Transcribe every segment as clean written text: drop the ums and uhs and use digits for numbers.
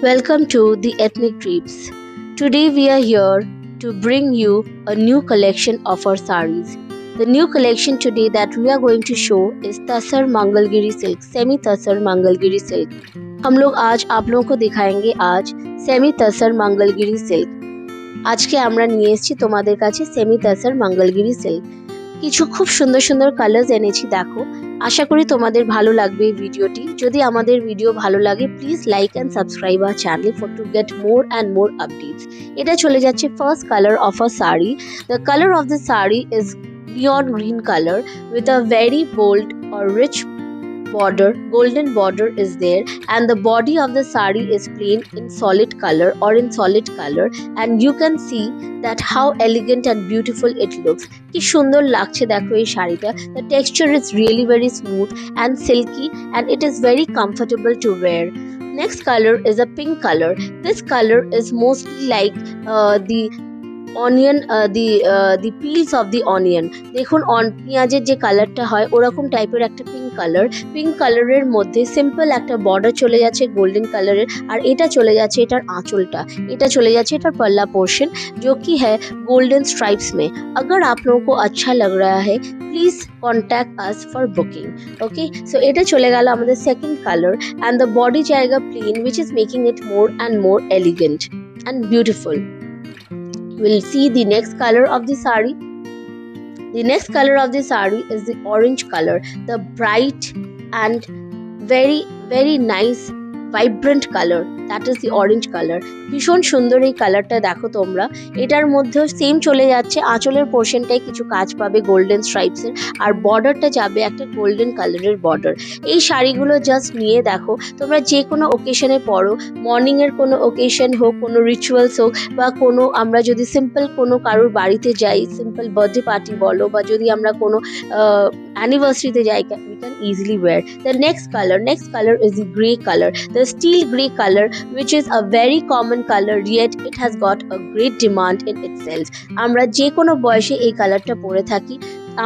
Welcome to the Ethnic Trips. Today we are here to bring you a new collection of our saris. The new collection today that we are going to show is Tasar Mangalgiri silk, semi Tasar Mangalgiri silk. हम लोग आज आप लोगों को दिखाएंगे आज semi तसर Mangalagiri silk. আজকে আমরা নিয়ে এসেছি তোমাদের কাছে সেমি তাসার মঙ্গলগিরি সিল্ক। কিছু খুব সুন্দর সুন্দর কালার্স এনেছি, দেখো। আশা করি তোমাদের ভালো লাগবে এই ভিডিওটি। যদি আমাদের ভিডিও ভালো লাগে please like and subscribe our channel for to get more and more updates. এটা চলে যাচ্ছে first colour of a sari. The colour of the sari is neon green color with a very bold or rich border. Golden border is there, and the body of the sari is plain in solid color or in solid color, and you can see that how elegant and beautiful it looks. কি সুন্দর লাগছে দেখো এই শাড়িটা। The texture is really very smooth and silky, and it is very comfortable to wear. Next color is a pink color. This color is mostly like the onion the pills of the onion. দেখুন পেঁয়াজের যে কালারটা হয় ওরকম টাইপের একটা pink কালারের মধ্যে সিম্পল একটা বর্ডার চলে যাচ্ছে গোল্ডেন কালারের, আর এটা চলে যাচ্ছে এটার আঁচলটা, এটা চলে যাচ্ছে এটার पल्ला पोर्शन जो कि है गोल्डन स्ट्राइप्स में। अगर आप लोगों को अच्छा लग रहा है please contact us for booking. Okay, so এটা চলে গেল আমাদের second colour, and the body জায়গা plain which is making it more and more elegant and beautiful. We'll see the next color of the sari. The next color of the sari is the orange color, the bright and very nice vibrant color, that is the orange color. ভীষণ সুন্দর এই কালারটা দেখো তোমরা। এটার মধ্যে same চলে যাচ্ছে আঁচলের পোর্শনটায় কিছু কাজ পাবে গোল্ডেন স্ট্রাইপসের, আর বর্ডারটা যাবে একটা গোল্ডেন কালারের বর্ডার। এই শাড়িগুলো জাস্ট নিয়ে দেখো তোমরা, যে কোনো ওকেশনে পরো, মর্নিংয়ের কোনো ওকেশন হোক, কোনো রিচুয়ালস হোক, বা কোনো আমরা যদি সিম্পল কোনো কারোর বাড়িতে যাই, সিম্পল বার্থডে পার্টি বলো, বা যদি আমরা কোনো অ্যানিভার্সারিতে যাই, we can easily wear. The next color is the grey color, the steel grey color, which is a very common color, yet it has got a great demand in itself. আমরা যে কোনো বয়সে এই কালারটা পরে থাকি,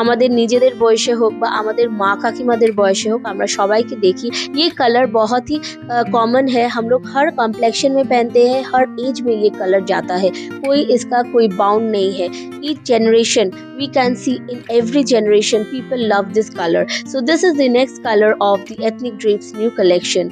আমাদের নিজেদের বয়সে হোক বা আমাদের মা কাকিমাদের বয়সে হোক, আমরা সবাইকে দেখি ये कलर बहुत ही कॉमन है। हम लोग हर कॉम्प्लेक्शन में पहनते हैं, हर एज में ये कलर जाता है, कोई इसका कोई बाउंड नहीं है। Each generation we can see, in every generation people love this color. So this is the next color of the Ethnic Drapes new collection.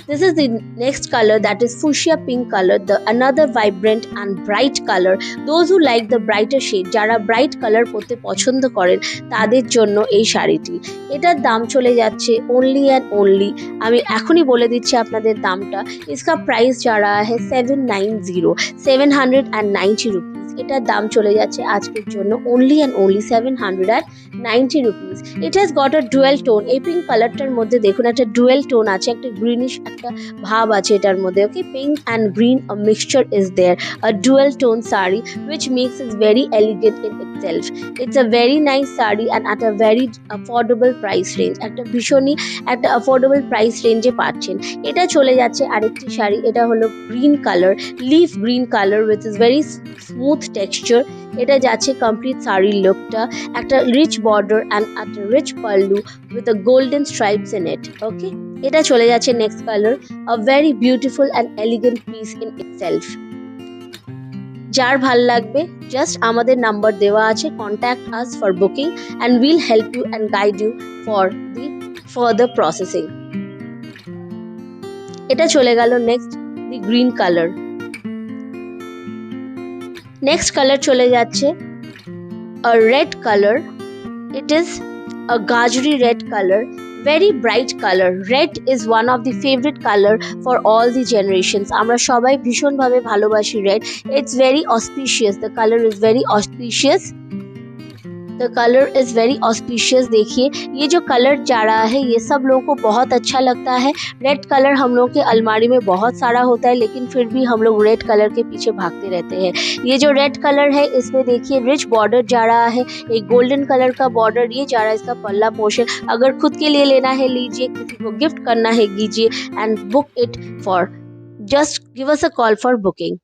This is the next color, that is fuchsia pink color, the another vibrant and bright color. Those who like the brighter shade, যারা bright colour পরতে পছন্দ করেন তাদের জন্য এই শাড়িটি। এটার দাম চলে যাচ্ছে only and only, আমি এখনই বলে দিচ্ছি আপনাদের দামটা। इसका प्राइस जा रहा है 790 rupees। এটার দাম চলে যাচ্ছে আজকের জন্য only and only 790 rupees. It has got a dual tone. এই পিঙ্ক কালারটার মধ্যে দেখুন একটা ডুয়েল টোন আছে, একটা গ্রিনিশ একটা ভাব আছে এটার মধ্যে। Okay, pink and green a mixture is there, a dual tone sari which makes it very elegant in itself. It's a very nice sari and at a very affordable price range. একটা ভীষণই একটা affordable price range এ পাচ্ছেন। এটা চলে যাচ্ছে আরেকটি শাড়ি, এটা হলো green colour, leaf green colour with is very smooth texture. এটা যাচ্ছে কমপ্লিট শাড়ির লুকটা, একটা রিচ বর্ডার অ্যান্ড একটা rich pallu with a golden stripes in it. Okay, এটা চলে যাচ্ছে next colour, a very beautiful and elegant piece in itself. যার ভাল লাগবে জাস্ট আমাদের নাম্বার দেওয়া আছে, contact us for booking and will help you and guide you for the further processing. এটা চলে গেল next the green colour. Next colour চলে যাচ্ছে a red color. It is a gajri red color, very bright color. Red is one of the favorite color for all the generations. আমরা সবাই ভীষণভাবে ভালোবাসি red. It's very auspicious. The color is very auspicious. The color is very auspicious. देखिए ये जो colour जा रहा है ये सब लोगों को बहुत अच्छा लगता है। रेड कलर हम लोग के अलमारी में बहुत सारा होता है, लेकिन फिर भी हम लोग रेड कलर के पीछे भागते रहते हैं। ये जो रेड कलर है इसमें देखिए रिच बॉर्डर जा रहा है, एक गोल्डन कलर का बॉर्डर ये जा रहा है, इसका पल्ला पोर्शन। अगर खुद के लिए लेना है लीजिए, किसी को गिफ्ट करना है कीजिए, and book it for, just give us a call for booking.